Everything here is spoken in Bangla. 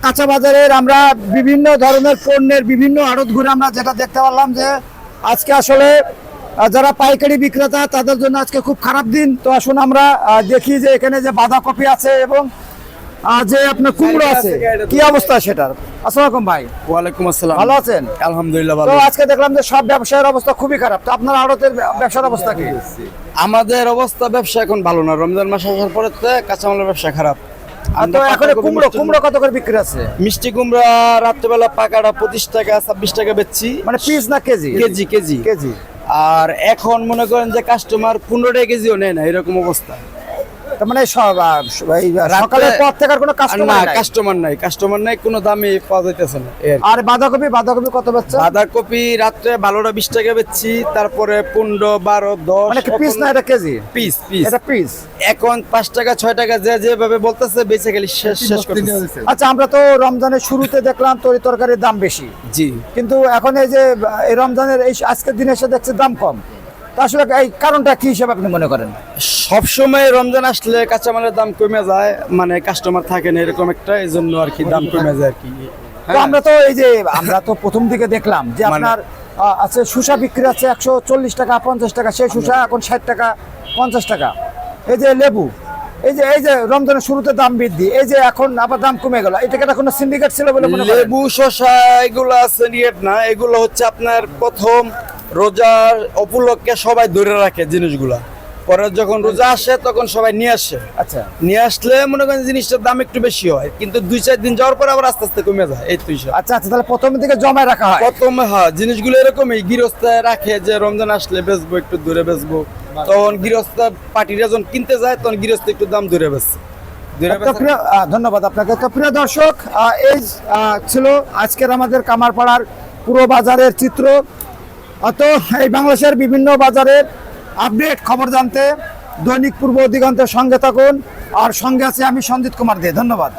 কাঁচা বাজারের আমরা বিভিন্ন ধরনের পণ্যের বিভিন্ন আড়ত ঘুরে আমরা যেটা দেখতে পারলাম যে আজকে আসলে যারা পাইকারি বিক্রেতা তাদের জন্য আজকে খুব খারাপ দিন। তো আসুন আমরা দেখি যে এখানে যে বাঁধাকপি আছে এবং যে আপনার কুমড়ো আছে, কি অবস্থা সেটার। আসসালামু আলাইকুম ভাই। ওয়ালাইকুম আসসালাম। ভালো আছেন? আলহামদুলিল্লাহ ভালো। তো আজকে দেখলাম যে সব ব্যবসায়ের অবস্থা খুবই খারাপ, তো আপনার আড়তের ব্যবসার অবস্থা কি? আমাদের অবস্থা ব্যবসা এখন ভালো না, রমজান মাস আসার পরে কাঁচামালের ব্যবসা খারাপ। তো এখন কুমড়ো কত করে বিক্রি আছে? মিষ্টি কুমড়া রাত্রেবেলা পাকাটা 25 টাকা 26 টাকা বেচছি, মানে পিস না কেজি? KG KG KG. আর এখন মনে করেন যে কাস্টমার 15 টাকা কেজিও নেয় না, এরকম অবস্থা। তার মানে সকালের পর থেকে আর কোনো কাস্টমার নাই, কোনো দামই পাওয়া যাইতেছে না। আর বাঁধাকপি কত বেচছে? বাঁধাকপি রাত্রে ভালোটা 20 টাকা বেচছি, তারপরে 15 12 10। মানে কি পিস না এটা কেজি? পিস এটা পিস। এখন 5 টাকা 6 টাকা যেভাবে বলতেছে বেঁচে গেলে শেষ করতেছে। আচ্ছা, আমরা তো রমজানের শুরুতে দেখলাম তরকারির দাম বেশি, জি, কিন্তু এখন এই যে এই রমজানের এই আজকের দিনে এসে দেখছি দাম কম। তো আসলে এই কারণটা কি হিসেবে আপনি মনে করেন? সবসময় রমজান আসলে কাঁচামালের দাম কমে যায়, মানে কাস্টমার থাকে না এরকম একটা, এই জন্য আর কি দাম কমে যায় আর কি। তো আমরা তো প্রথম দিকে দেখলাম যে আপনার আছে শসা বিক্রি আছে 140 টাকা 50 টাকা, সেই শসা এখন 60 টাকা 50 টাকা। এই যে লেবু, এই যে রমজানের শুরুতে দাম বৃদ্ধি, এই যে এখন আবার দাম কমে গেল, এটা কি কোনো সিন্ডিকেট ছিল বলে মনে করেন? লেবু শসা এগুলো সিন্ডিকেট না, এগুলো হচ্ছে আপনার প্রথম রোজার উপলক্ষে সবাই ধরে রাখে জিনিসগুলা, পরে যখন রোজা আসে তখন সবাই নিয়ে আসে। আচ্ছা, নিয়ে আসলে মনে করেন জিনিসটার দাম একটু বেশি হয়, কিন্তু 2-4 দিন যাওয়ার পর আবার আস্তে আস্তে কমে যায়। এই তো হিসাব। আচ্ছা, তাহলে প্রথমের দিকে জমায় রাখা হয়? প্রথমে জিনিসগুলো এরকমই গৃহস্থে রাখে যে রমজান আসলে বেচবো, একটু দূরে বেচবো, তখন গৃহস্থ পার্টিরা যখন কিনতে যায় তখন গৃহস্থ একটু দাম দূরে বেচে। ধন্যবাদ আপনাকে। তো প্রিয় দর্শক, এই ছিল আজকের আমাদের কামারপাড়ার পুরো বাজারের চিত্র। তো এই বাংলাদেশের বিভিন্ন বাজারের আপডেট খবর জানতে দৈনিক পূর্ব দিগন্তের সঙ্গে থাকুন। আর সঙ্গে আছে আমি সঞ্জিত কুমার দে। ধন্যবাদ।